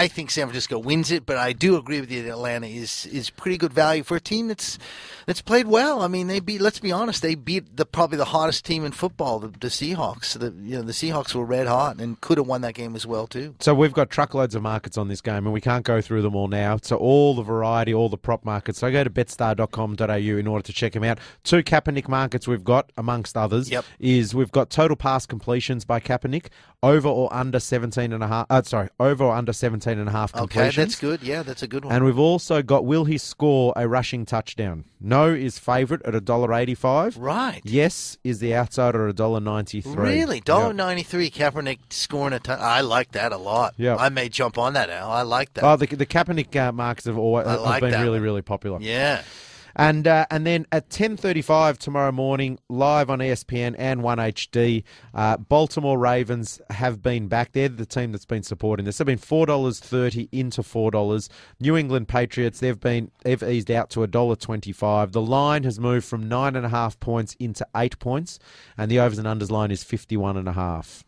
I think San Francisco wins it, but I do agree with you that Atlanta is pretty good value for a team that's played well. I mean, let's be honest, they beat probably the hottest team in football, the Seahawks. The Seahawks were red hot and could have won that game as well too. So we've got truckloads of markets on this game, and we can't go through them all now. So all the variety, all the prop markets. So go to betstar.com.au in order to check them out. 2 Kaepernick markets we've got, amongst others, is we've got total pass completions by Kaepernick, over or under 17.5. Over or under 17.5 completions. Okay, that's good. Yeah, that's a good one. And we've also got, will he score a rushing touchdown? No is favourite at $1.85. Right. Yes is the outsider at $1.93. Really? $1.93 Kaepernick scoring a touchdown. I like that a lot. Yeah. I may jump on that, Al. I like that. Oh, the Kaepernick markets have been really, really popular. Yeah. And then at 10:35 tomorrow morning, live on ESPN and 1HD, Baltimore Ravens have been back. They're the team that's been supporting this. They've been $4.30 into $4. New England Patriots, they've eased out to $1.25. The line has moved from 9.5 points into 8 points, and the overs and unders line is 51.5.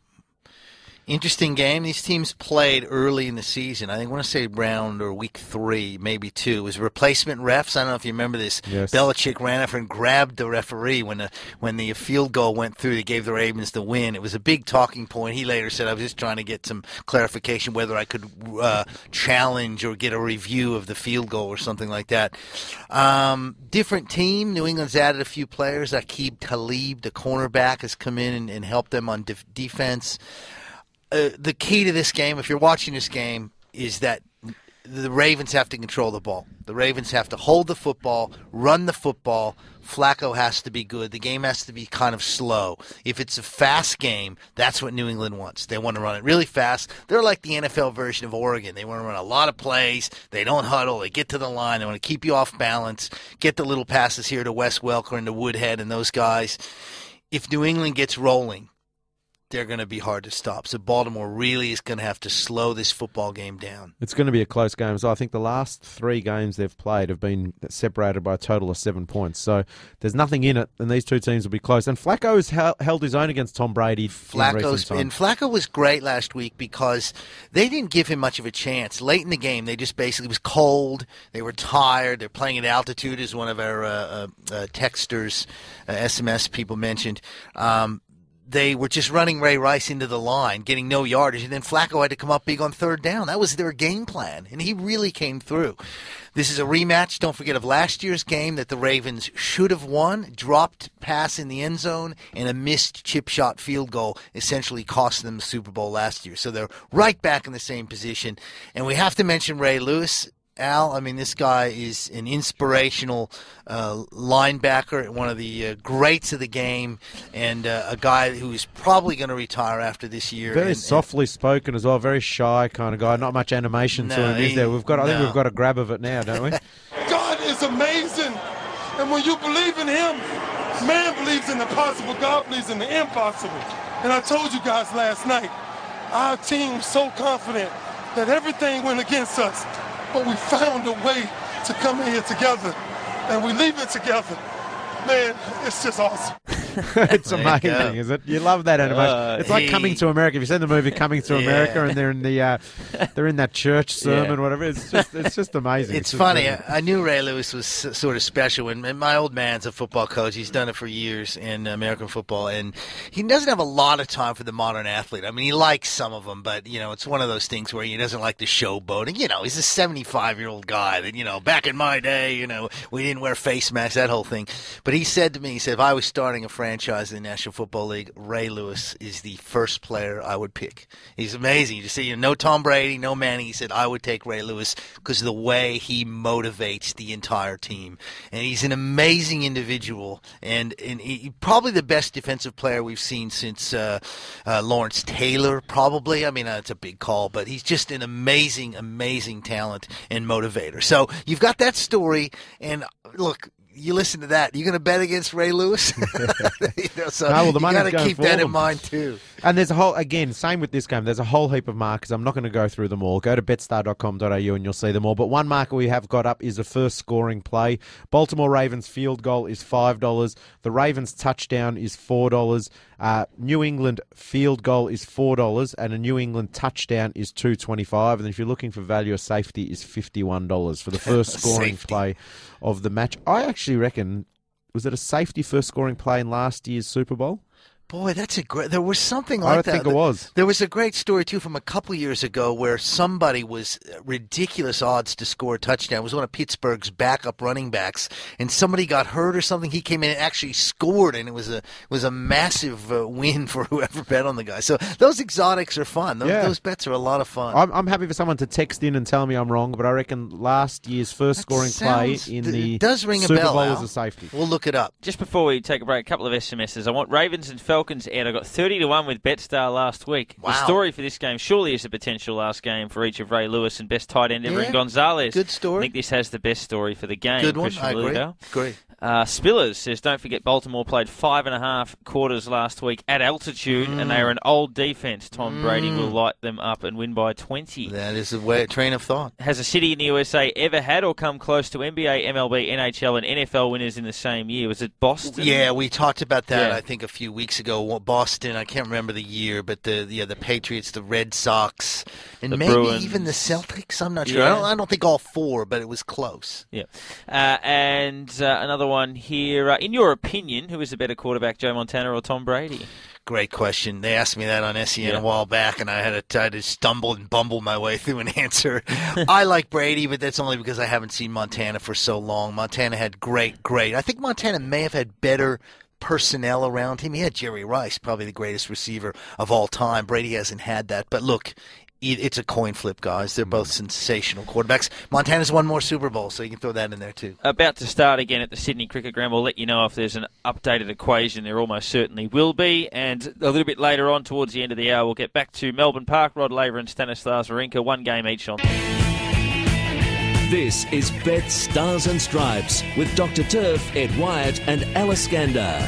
Interesting game. These teams played early in the season. I want to say round or week 3, maybe 2. It was replacement refs. I don't know if you remember this. Yes. Belichick ran after and grabbed the referee when the field goal went through. They gave the Ravens the win. It was a big talking point. He later said, I was just trying to get some clarification whether I could challenge or get a review of the field goal or something like that. Different team. New England's added a few players. Aqib Talib, the cornerback, has come in and helped them on defense. The key to this game, if you're watching this game, is that the Ravens have to control the ball. The Ravens have to hold the football, run the football. Flacco has to be good. The game has to be kind of slow. If it's a fast game, that's what New England wants. They want to run it really fast. They're like the NFL version of Oregon. They want to run a lot of plays. They don't huddle. They get to the line. They want to keep you off balance, get the little passes here to Wes Welker and to Woodhead and those guys. If New England gets rolling, they're going to be hard to stop. So Baltimore really is going to have to slow this football game down. It's going to be a close game. So I think the last 3 games they've played have been separated by a total of 7 points. So there's nothing in it, and these two teams will be close. And Flacco has held his own against Tom Brady. Flacco was great last week because they didn't give him much of a chance. Late in the game, they just basically was cold. They were tired. They're playing at altitude, as one of our texters, SMS people mentioned. They were just running Ray Rice into the line, getting no yardage, and then Flacco had to come up big on 3rd down. That was their game plan, and he really came through. This is a rematch, don't forget, of last year's game that the Ravens should have won. Dropped pass in the end zone and a missed chip shot field goal essentially cost them the Super Bowl last year. So they're right back in the same position. And we have to mention Ray Lewis. Al, I mean, this guy is an inspirational linebacker, one of the greats of the game, and a guy who is probably going to retire after this year. Very softly spoken as well, very shy kind of guy. Not much animation to him, is there? I think we've got a grab of it now, don't we? God is amazing, and when you believe in Him, man believes in the possible, God believes in the impossible. And I told you guys last night, our team's so confident that everything went against us. But we found a way to come in here together, and we leave it together. Man, it's just awesome. It's amazing, is it? You love that animation. It's like Coming to America. If you've seen the movie Coming to America, and they're in that church sermon, whatever. It's just amazing. It's funny. I knew Ray Lewis was sort of special, and my old man's a football coach. He's done it for years in American football, and he doesn't have a lot of time for the modern athlete. I mean, he likes some of them, but it's one of those things where he doesn't like the showboating. He's a 75-year-old guy that back in my day, we didn't wear face masks, that whole thing. But he said to me, if I was starting a franchise in the National Football League, Ray Lewis is the first player I would pick. He's amazing. You see, no Tom Brady, no Manning. He said, I would take Ray Lewis because of the way he motivates the entire team. And he's an amazing individual and he, probably the best defensive player we've seen since Lawrence Taylor, probably. I mean, it's a big call, but he's just an amazing, amazing talent and motivator. So you've got that story, and look, you listen to that. You're going to bet against Ray Lewis? So you got to keep that in mind too. And there's a whole, again, same with this game, there's a whole heap of markers. I'm not going to go through them all. Go to betstar.com.au and you'll see them all. But one marker we have got up is a first scoring play. Baltimore Ravens field goal is $5. The Ravens touchdown is $4. New England field goal is $4, and a New England touchdown is $2.25. And if you're looking for value, a safety is $51 for the first scoring play of the match. I actually reckon, was it a safety first scoring play in last year's Super Bowl? Boy, that's a great. There was something like that. I don't think it was. There was a great story too from a couple years ago where somebody was ridiculous odds to score a touchdown. It was one of Pittsburgh's backup running backs, and somebody got hurt or something. He came in and actually scored, and it was a massive win for whoever bet on the guy. So those exotics are fun. Those bets are a lot of fun. I'm happy for someone to text in and tell me I'm wrong, but I reckon last year's first scoring play in the does ring Super a bell, Bowl Al. was a safety. We'll look it up. Just before we take a break, a couple of SMSs. I want Ravens and Falcons out. I got 30-1 with Betstar last week. Wow. The story for this game surely is a potential last game for each of Ray Lewis and best tight end ever in Gonzalez. Good story. I think this has the best story for the game. Good one. I agree. Great. Spillers says, don't forget Baltimore played 5.5 quarters last week at altitude, and they are an old defense. Tom Brady will light them up and win by 20. That is a train of thought. Has a city in the USA ever had or come close to NBA, MLB, NHL, and NFL winners in the same year? Was it Boston? Yeah, we talked about that, I think, a few weeks ago. Boston, I can't remember the year, but the Patriots, the Red Sox, and maybe Bruins. even the Celtics. I'm not sure. Yeah. I don't think all four, but it was close. Yeah. And another one here. In your opinion, who is the better quarterback, Joe Montana or Tom Brady? Great question. They asked me that on SEN a while back, and I had to stumble and bumble my way through an answer. I like Brady, but that's only because I haven't seen Montana for so long. Montana had great. I think Montana may have had better personnel around him. He had Jerry Rice, probably the greatest receiver of all time. Brady hasn't had that. But look, it's a coin flip, guys. They're both sensational quarterbacks. Montana's won more Super Bowls, so you can throw that in there too. About to start again at the Sydney Cricket Ground. We'll let you know if there's an updated equation. There almost certainly will be. And a little bit later on, towards the end of the hour, we'll get back to Melbourne Park. Rod Laver and Stanislav Wawrinka, one game each on. This is Bet Stars and Stripes with Dr. Turf, Ed Wyatt and Alice Gander.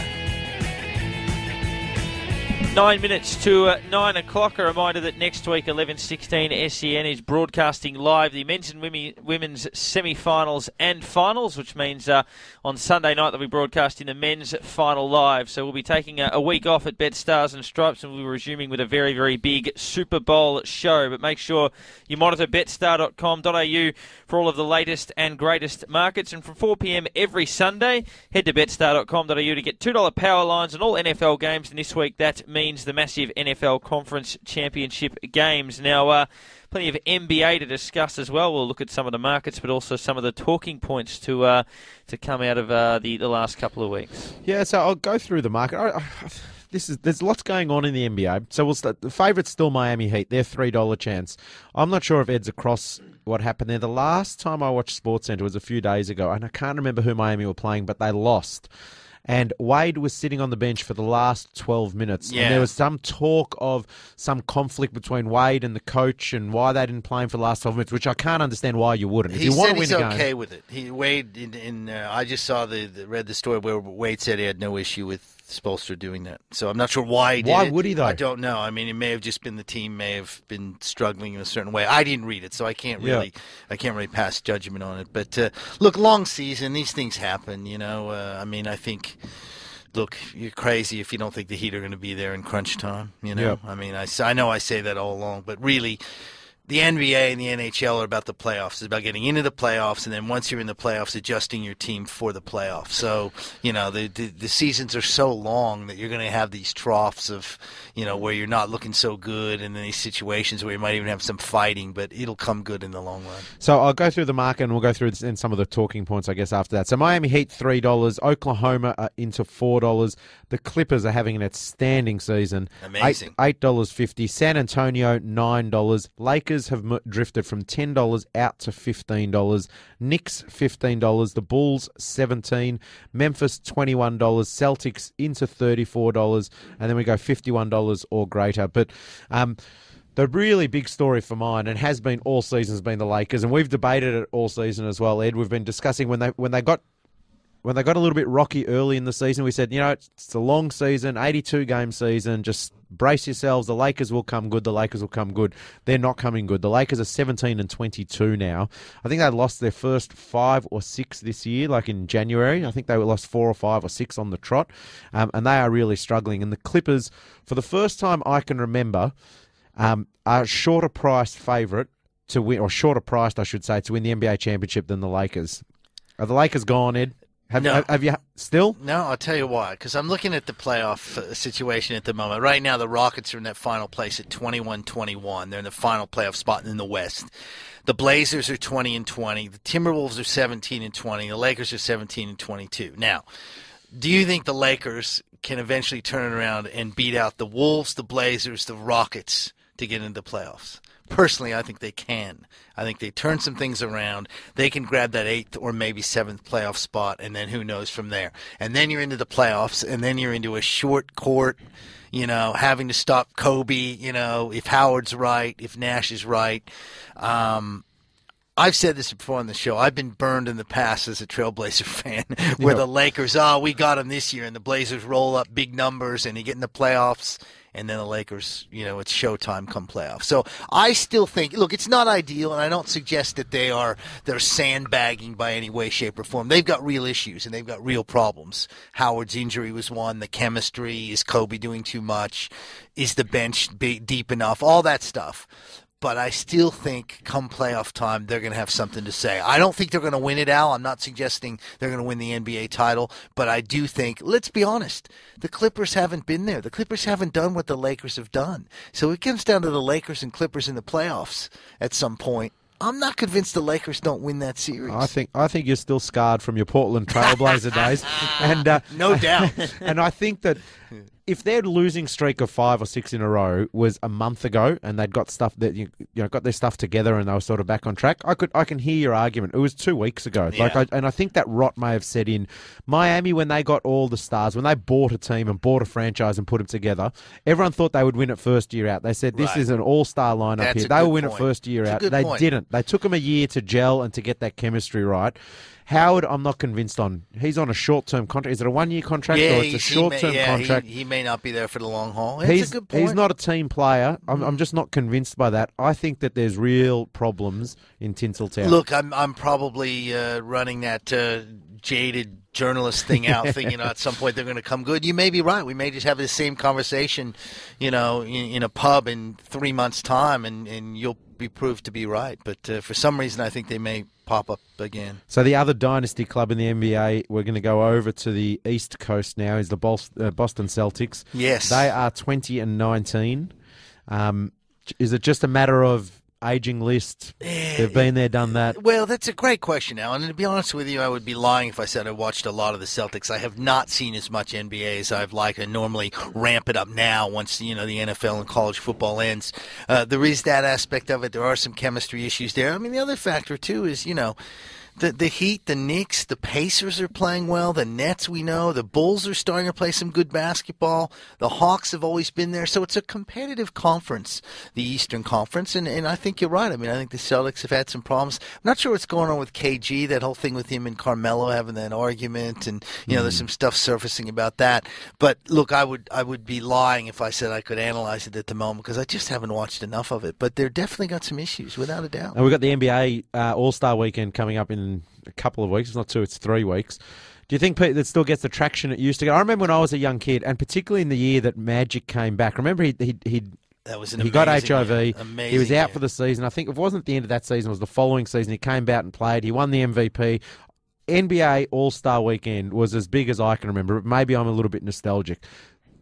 9 minutes to 9 o'clock. A reminder that next week, 11:16, SEN is broadcasting live the men's and women's semi-finals and finals, which means on Sunday night they'll be broadcasting the men's final live. So we'll be taking a week off at Bet Stars and Stripes, and we'll be resuming with a very, very big Super Bowl show. But make sure you monitor betstar.com.au for all of the latest and greatest markets. And from 4 p.m. every Sunday, head to betstar.com.au to get $2 power lines on all NFL games. And this week that means the massive NFL Conference Championship games. Now, plenty of NBA to discuss as well. We'll look at some of the markets, but also some of the talking points to come out of the last couple of weeks. Yeah, so I'll go through the market. There's lots going on in the NBA. So we'll start. The favourite's still Miami Heat. They're $3 chance. I'm not sure if Ed's across what happened there. The last time I watched SportsCenter was a few days ago, and I can't remember who Miami were playing, but they lost. And Wade was sitting on the bench for the last 12 minutes. Yeah. And there was some talk of some conflict between Wade and the coach and why they didn't play him for the last 12 minutes, which I can't understand why you wouldn't. If He you want said to win he's a game, okay with it. Wade, I just read the story where Wade said he had no issue with Spoelstra doing that. So I'm not sure why he did Why it. would he, though? I don't know. I mean, it may have just been the team may have been struggling in a certain way. I didn't read it, so I can't really pass judgment on it. But look, long season, these things happen. I mean, I think. Look, you're crazy if you don't think the Heat are going to be there in crunch time. Yep. I mean, I know I say that all along, but really, the NBA and the NHL are about the playoffs. It's about getting into the playoffs, and then once you're in the playoffs, adjusting your team for the playoffs. So, the seasons are so long that you're going to have these troughs of, where you're not looking so good, and then these situations where you might even have some fighting, but it'll come good in the long run. So I'll go through the market and we'll go through some of the talking points, I guess, after that. So Miami Heat, $3. Oklahoma are into $4. The Clippers are having an outstanding season. Amazing. $8.50. San Antonio, $9. Lakers have drifted from $10 out to $15. Knicks, $15. The Bulls, $17. Memphis, $21. Celtics into $34. And then we go $51 or greater. But the really big story for mine, and has been all season, has been the Lakers. And we've debated it all season as well, Ed. We've been discussing when they got a little bit rocky early in the season, we said, it's a long season, 82-game season, just brace yourselves, the Lakers will come good, the Lakers will come good. They're not coming good. The Lakers are 17-22 now. I think they lost their first 5 or 6 this year, like in January. I think they lost 4 or 5 or 6 on the trot, and they are really struggling. And the Clippers, for the first time I can remember, are a shorter priced favourite to win, or shorter priced, I should say, to win the NBA championship than the Lakers. Are the Lakers gone, Ed? Have you still? No, I'll tell you why. Because I'm looking at the playoff situation at the moment. Right now, the Rockets are in that final place at 21-21. They're in the final playoff spot in the West. The Blazers are 20-20. The Timberwolves are 17-20. The Lakers are 17-22. Now, do you think the Lakers can eventually turn it around and beat out the Wolves, the Blazers, the Rockets to get into the playoffs? Personally, I think they can. I think they turn some things around. They can grab that 8th or maybe 7th playoff spot, and then who knows from there. And then you're into the playoffs, and then you're into a short court, having to stop Kobe, if Howard's right, if Nash is right. I've said this before on the show. I've been burned in the past as a Trailblazer fan where the Lakers, we got them this year, and the Blazers roll up big numbers, and you get in the playoffs, and then the Lakers, it's showtime come playoffs. So I still think, look, it's not ideal, and I don't suggest that they're sandbagging by any way, shape, or form. They've got real issues, and they've got real problems. Howard's injury was one. The chemistry, is Kobe doing too much? Is the bench deep enough? All that stuff. But I still think come playoff time, they're going to have something to say. I don't think they're going to win it, Al. I'm not suggesting they're going to win the NBA title. But I do think, let's be honest, the Clippers haven't been there. The Clippers haven't done what the Lakers have done. So it comes down to the Lakers and Clippers in the playoffs at some point. I'm not convinced the Lakers don't win that series. I think you're still scarred from your Portland Trailblazer days. And no doubt. And I think that if their losing streak of 5 or 6 in a row was a month ago, and they'd got stuff that got their stuff together, and they were sort of back on track, I can hear your argument. It was 2 weeks ago, yeah. And I think that rot may have set in. Miami, when they got all the stars, when they bought a team and bought a franchise and put them together, everyone thought they would win it first year out. They said this is an all-star lineup here. They will win it first year out. They didn't. They took them a year to gel and to get that chemistry right. Howard, I'm not convinced on. He's on a short-term contract. Is it a 1-year contract or it's a short-term contract? He may not be there for the long haul. It's a good point. He's not a team player. I'm just not convinced by that. I think that there's real problems in Tinseltown. Look, I'm probably running that jaded journalist thing out, thinking at some point they're going to come good. You may be right. We may just have the same conversation, in a pub in 3 months' time, and you'll be proved to be right. But for some reason, I think they may pop up again. So the other dynasty club in the NBA, we're going to go over to the East Coast now, is the Boston Celtics. Yes. They are 20-19. Is it just a matter of aging list? They've been there, done that. Well, that's a great question, Alan. And to be honest with you, I would be lying if I said I watched a lot of the Celtics. I have not seen as much NBA as I've liked. I normally ramp it up now once the NFL and college football ends. There is that aspect of it. There are some chemistry issues there. I mean, the other factor too is the Heat, the Knicks, the Pacers are playing well. The Nets, we know. The Bulls are starting to play some good basketball. The Hawks have always been there. So it's a competitive conference, the Eastern Conference. And I think you're right. I mean, I think the Celtics have had some problems. I'm not sure what's going on with KG, that whole thing with him and Carmelo having that argument. And, there's some stuff surfacing about that. But, look, I would be lying if I said I could analyze it at the moment because I just haven't watched enough of it. But they're definitely got some issues, without a doubt. And we've got the NBA All-Star Weekend coming up in a couple of weeks. It's not 2, it's 3 weeks. Do you think that still gets the traction it used to get? I remember when I was a young kid, and particularly in the year that Magic came back. Remember he got HIV. He was out for the season. I think it wasn't the end of that season. It was the following season. He came out and played. He won the MVP. NBA All-Star Weekend was as big as I can remember. Maybe I'm a little bit nostalgic.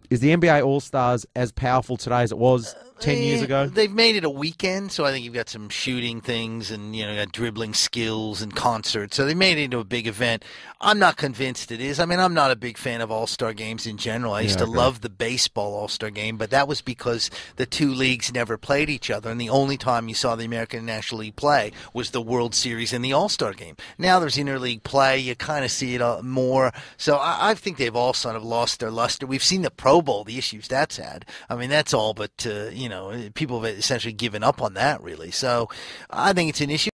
Is the NBA All-Stars as powerful today as it was 10 years ago? They've made it a weekend, so I think you've got some shooting things and, got dribbling skills and concerts. So they made it into a big event. I'm not convinced it is. I mean, I'm not a big fan of All-Star games in general. I used to love the baseball All-Star game, but that was because the two leagues never played each other, and the only time you saw the American National League play was the World Series and the All-Star game. Now there's interleague play. You kind of see it more. So I think they've all sort of lost their luster. We've seen the Pro Bowl, the issues that's had. I mean, that's all but, people have essentially given up on that, really. So I think it's an issue.